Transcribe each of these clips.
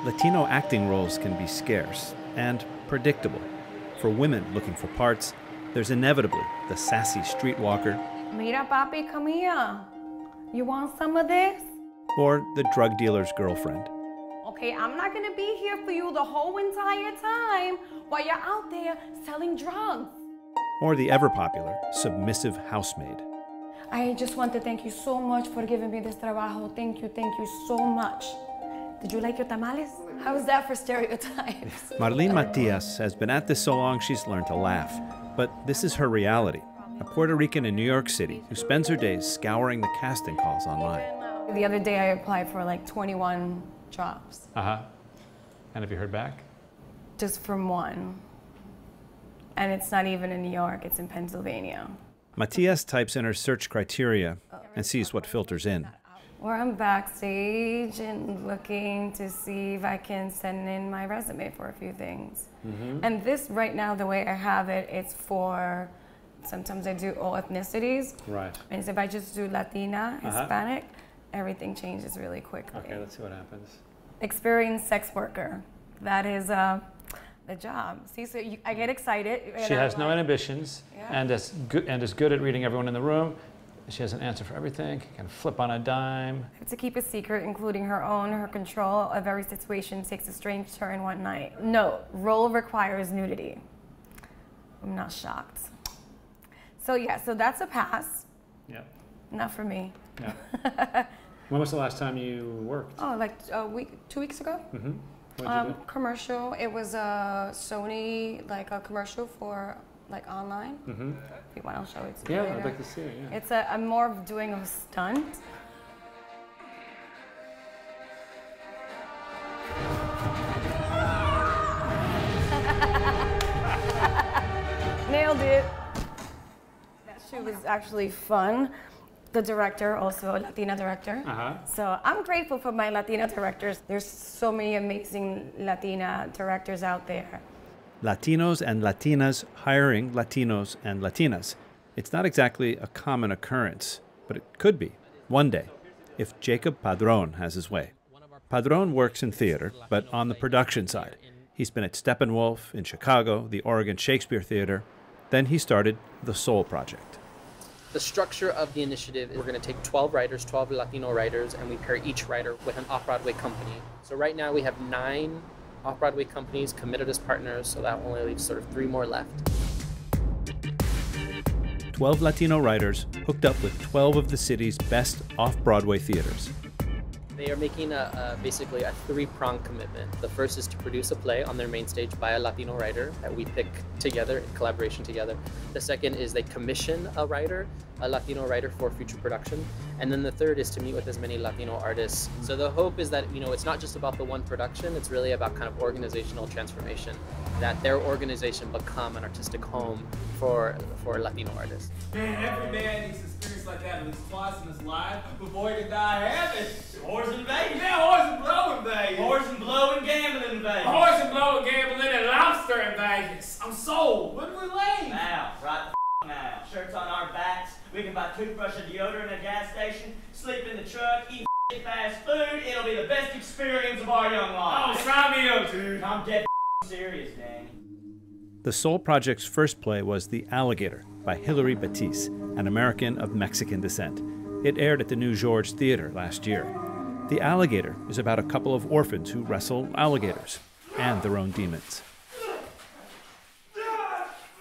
Latino acting roles can be scarce and predictable. For women looking for parts, there's inevitably the sassy streetwalker. Mira, papi, come here. You want some of this? Or the drug dealer's girlfriend. Okay, I'm not gonna be here for you the whole entire time while you're out there selling drugs. Or the ever-popular submissive housemaid. I just want to thank you so much for giving me this trabajo. Thank you so much. Did you like your tamales? How is that for stereotypes? MARLYN MATIAS has been at this so long she's learned to laugh. But this is her reality. A Puerto Rican in New York City who spends her days scouring the casting calls online. The other day I applied for like 21 jobs. Uh-huh. And have you heard back? Just from one. And it's not even in New York, it's in Pennsylvania. MATIAS types in her search criteria and sees what filters in. Or I'm backstage and looking to see if I can send in my resume for a few things. And this right now, the way I have it, it's for, sometimes I do all ethnicities. Right. And so if I just do Latina, Hispanic, everything changes really quickly. Okay, let's see what happens. Experienced sex worker. That is the job. See, so I get excited. She has no inhibitions and is good at reading everyone in the room. She has an answer for everything, can flip on a dime. To keep a secret, including her control of every situation takes a strange turn one night. No, role requires nudity. I'm not shocked. So yeah, so that's a pass. Yeah. Not for me. Yeah. When was the last time you worked? Oh, like a week, 2 weeks ago. What did you do? Commercial. It was a Sony, like a commercial for like online. If you want, I'll show it to you later. I'd like to see it. Yeah. It's I'm more of doing a stunt. Nailed it. That shoot was actually fun. The director, also a Latina director. So I'm grateful for my Latina directors. There's so many amazing Latina directors out there. Latinos and Latinas hiring Latinos and Latinas. It's not exactly a common occurrence, but it could be, one day, if Jacob Padron has his way. Padron works in theater, but on the production side. He's been at Steppenwolf in Chicago, the Oregon Shakespeare Theater. Then he started the Soul Project. The structure of the initiative is we're going to take 12 writers, 12 Latino writers, and we pair each writer with an off-Broadway company. So right now we have 9 off-Broadway companies committed as partners, so that only leaves sort of 3 more left. 12 Latino writers hooked up with 12 of the city's best off-Broadway theaters. They are making basically a 3-pronged commitment. The first is to produce a play on their main stage by a Latino writer that we pick together, in collaboration together. The second is they commission a writer, a Latino writer, for future production. And then the third is to meet with as many Latino artists. So the hope is that, it's not just about the one production, it's really about kind of organizational transformation, that their organization become an artistic home for Latino artists. Man, every man needs to experience like that at least twice in his life before he can die happy. Horse and Vegas. Yeah, horse and blowing Vegas. Horse and blowing gambling in Vegas. Horse and blowing gambling and lobster in Vegas. I'm sold. When do we leave? Now, right the now. Shirts on our backs. We can buy toothbrush and deodorant at a gas station, sleep in the truck, eat fast food. It'll be the best experience of our young lives. Oh, sign me up, dude. I'm dead serious, Danny. The Soul Project's first play was The Alligator by Hilary Batiste, an American of Mexican descent. It aired at the New George Theater last year. The Alligator is about a couple of orphans who wrestle alligators and their own demons.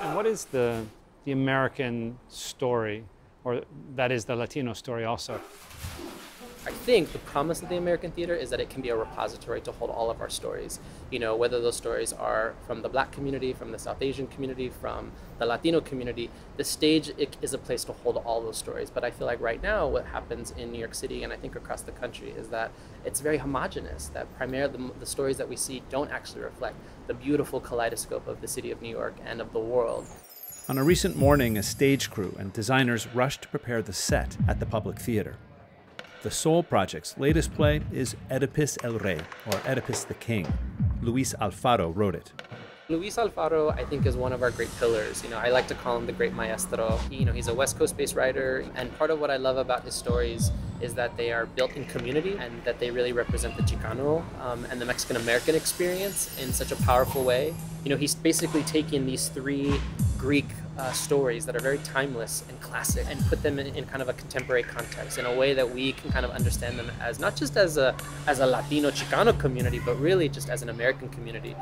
And what is the American story, or that is the Latino story also? I think the promise of the American theater is that it can be a repository to hold all of our stories. Whether those stories are from the Black community, from the South Asian community, from the Latino community, the stage is a place to hold all those stories. But I feel like right now what happens in New York City and I think across the country is that it's very homogenous, that primarily the stories that we see don't actually reflect the beautiful kaleidoscope of the city of New York and of the world. On a recent morning, a stage crew and designers rushed to prepare the set at the Public Theater. The Soul Project's latest play is Oedipus el Rey, or Oedipus the King. Luis Alfaro wrote it. Luis Alfaro, I think, is one of our great pillars. You know, I like to call him the great maestro. He's a West Coast-based writer, and part of what I love about his stories is that they are built in community and that they really represent the Chicano and the Mexican-American experience in such a powerful way. You know, he's basically taking these three Greek stories that are very timeless and classic and put them in kind of a contemporary context in a way that we can kind of understand them as not just as a Latino Chicano community, but really just as an American community.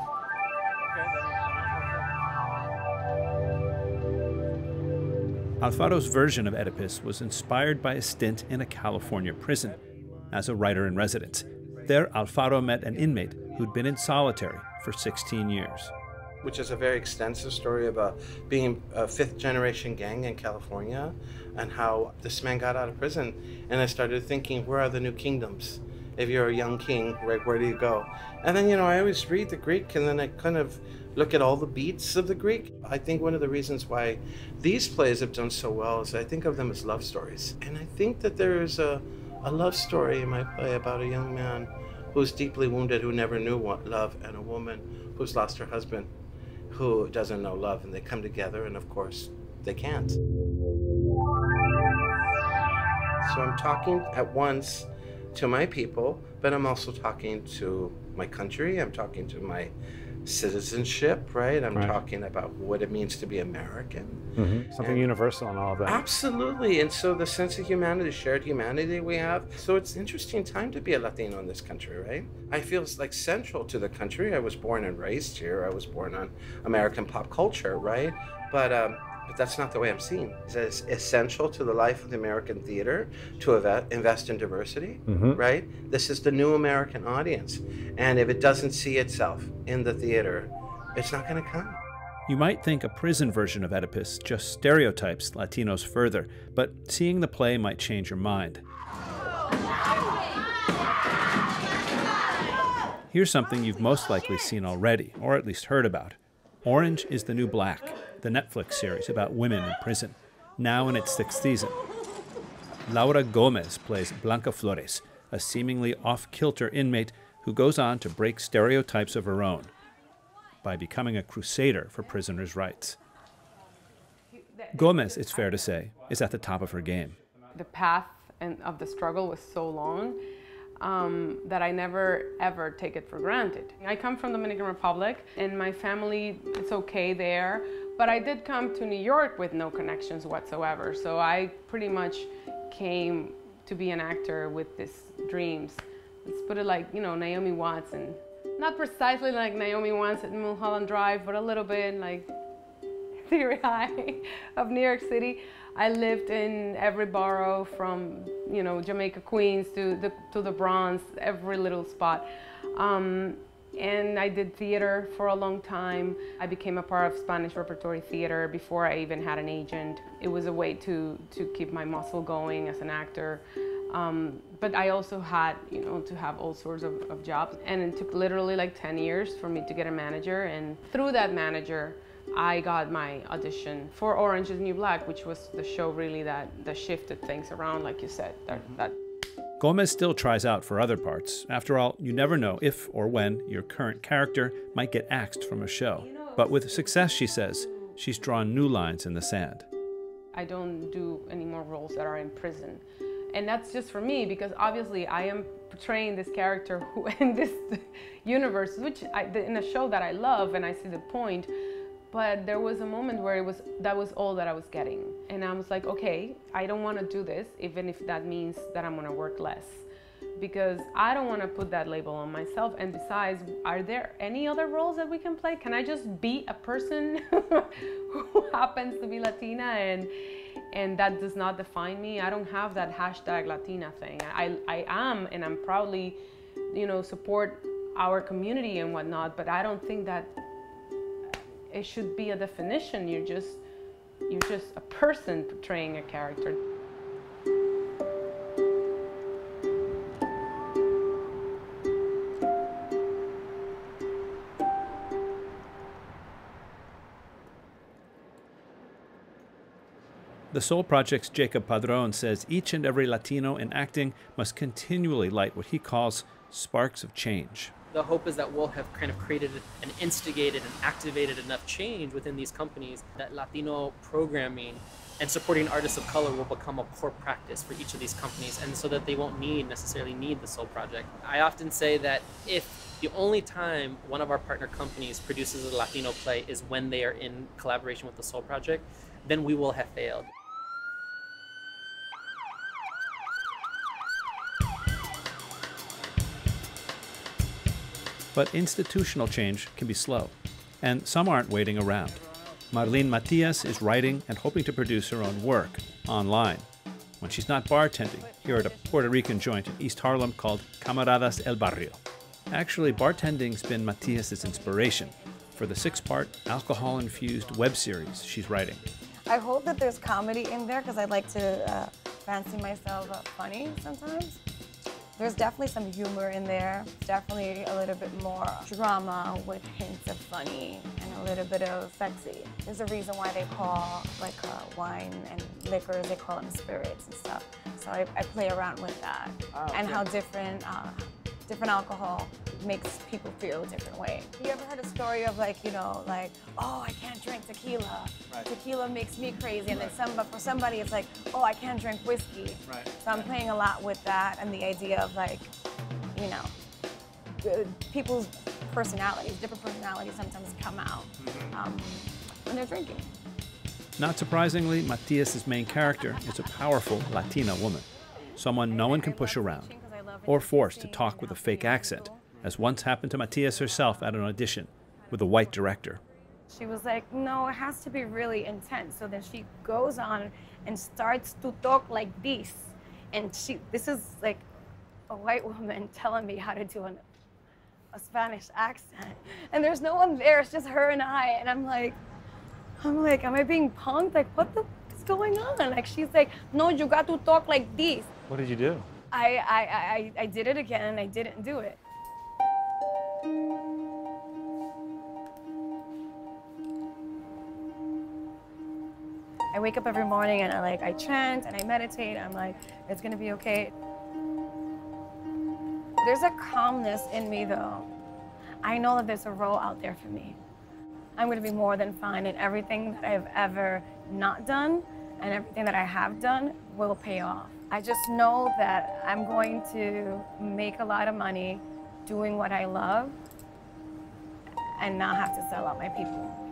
Alfaro's version of Oedipus was inspired by a stint in a California prison as a writer in residence. There, Alfaro met an inmate who'd been in solitary for 16 years. Which is a very extensive story about being a fifth-generation gang in California and how this man got out of prison. And I started thinking, where are the new kingdoms? If you're a young king, where do you go? And then, I always read the Greek and then I kind of look at all the beats of the Greek. I think one of the reasons why these plays have done so well is I think of them as love stories. And I think that there is a love story in my play about a young man who's deeply wounded, who never knew love, and a woman who's lost her husband, who doesn't know love, and they come together, and of course, they can't. So I'm talking at once to my people, but I'm also talking to my country, I'm talking to my citizenship, right? I'm talking about what it means to be American. Mm-hmm. Something universal and all of that. Absolutely, and so the sense of humanity, shared humanity we have. So it's an interesting time to be a Latino in this country, right? I feel it's like central to the country. I was born and raised here. I was born on American pop culture, right? But that's not the way I'm seen. It's essential to the life of the American theater to invest in diversity, right? This is the new American audience. And if it doesn't see itself in the theater, it's not gonna come. You might think a prison version of Oedipus just stereotypes Latinos further, but seeing the play might change your mind. Here's something you've most likely seen already, or at least heard about. Orange is the New Black, the Netflix series about women in prison, now in its 6th season. Laura Gomez plays Blanca Flores, a seemingly off-kilter inmate who goes on to break stereotypes of her own by becoming a crusader for prisoners' rights. Gomez, it's fair to say, is at the top of her game. The path of the struggle was so long that I never ever take it for granted. I come from the Dominican Republic and my family, it's okay there, but I did come to New York with no connections whatsoever. So I pretty much came to be an actor with these dreams. Let's put it like, Naomi Watts, and not precisely like Naomi Watts at Mulholland Drive, but a little bit like Theory High of New York City. I lived in every borough from, Jamaica, Queens to the Bronx, every little spot. And I did theater for a long time. I became a part of Spanish repertory theater before I even had an agent. It was a way to keep my muscle going as an actor. But I also had, to have all sorts of jobs. And it took literally like 10 years for me to get a manager. And through that manager, I got my audition for Orange is the New Black, which was the show really that shifted things around, like you said. Gomez still tries out for other parts. After all, you never know if or when your current character might get axed from a show. But with success, she says, she's drawn new lines in the sand. I don't do any more roles that are in prison. And that's just for me, because obviously I am portraying this character who in this universe, which in a show that I love and I see the point, but there was a moment where that was all that I was getting. And I was like, okay, I don't want to do this, even if that means that I'm going to work less. Because I don't want to put that label on myself. And besides, are there any other roles that we can play? Can I just be a person who happens to be Latina and that does not define me? I don't have that hashtag Latina thing. I am, and I'm proudly, support our community and whatnot, but I don't think that it should be a definition. You're just a person portraying a character. The Soul Project's Jacob Padron says each and every Latino in acting must continually light what he calls sparks of change. The hope is that we'll have kind of created and instigated and activated enough change within these companies that Latino programming and supporting artists of color will become a core practice for each of these companies, and so that they won't necessarily need the Soul Project. I often say that if the only time one of our partner companies produces a Latino play is when they are in collaboration with the Soul Project, then we will have failed. But institutional change can be slow, and some aren't waiting around. MARLYN MATIAS is writing and hoping to produce her own work online when she's not bartending here at a Puerto Rican joint in East Harlem called Camaradas El Barrio. Actually, bartending's been Matias's inspiration for the 6-part alcohol-infused web series she's writing. I hope that there's comedy in there because I like to fancy myself funny sometimes. There's definitely some humor in there, definitely a little bit more drama with hints of funny and a little bit of sexy. There's a reason why they call like wine and liquors, they call them spirits and stuff. So I play around with that and how different alcohol makes people feel a different way. You ever heard a story of like, you know, like, oh, I can't drink tequila. Right. Tequila makes me crazy. And then for somebody, it's like, oh, I can't drink whiskey. Right. So I'm playing a lot with that and the idea of like, you know, people's personalities, different personalities sometimes come out when they're drinking. Not surprisingly, Matias's main character is a powerful Latina woman, someone no one can push around or force to talk with a fake accent, as once happened to Matias herself at an audition with a white director. She was like, no, it has to be really intense. So then she goes on and starts to talk like this. And this is like a white woman telling me how to do a Spanish accent. And there's no one there, it's just her and I. And I'm like, am I being punked? Like, what the is going on? Like, she's like, no, you got to talk like this. What did you do? I did it again and I didn't do it. I wake up every morning and I chant and I meditate. I'm like, it's gonna be okay. There's a calmness in me though. I know that there's a role out there for me. I'm gonna be more than fine, and everything that I've ever not done and everything that I have done will pay off. I just know that I'm going to make a lot of money doing what I love and not have to sell out my people.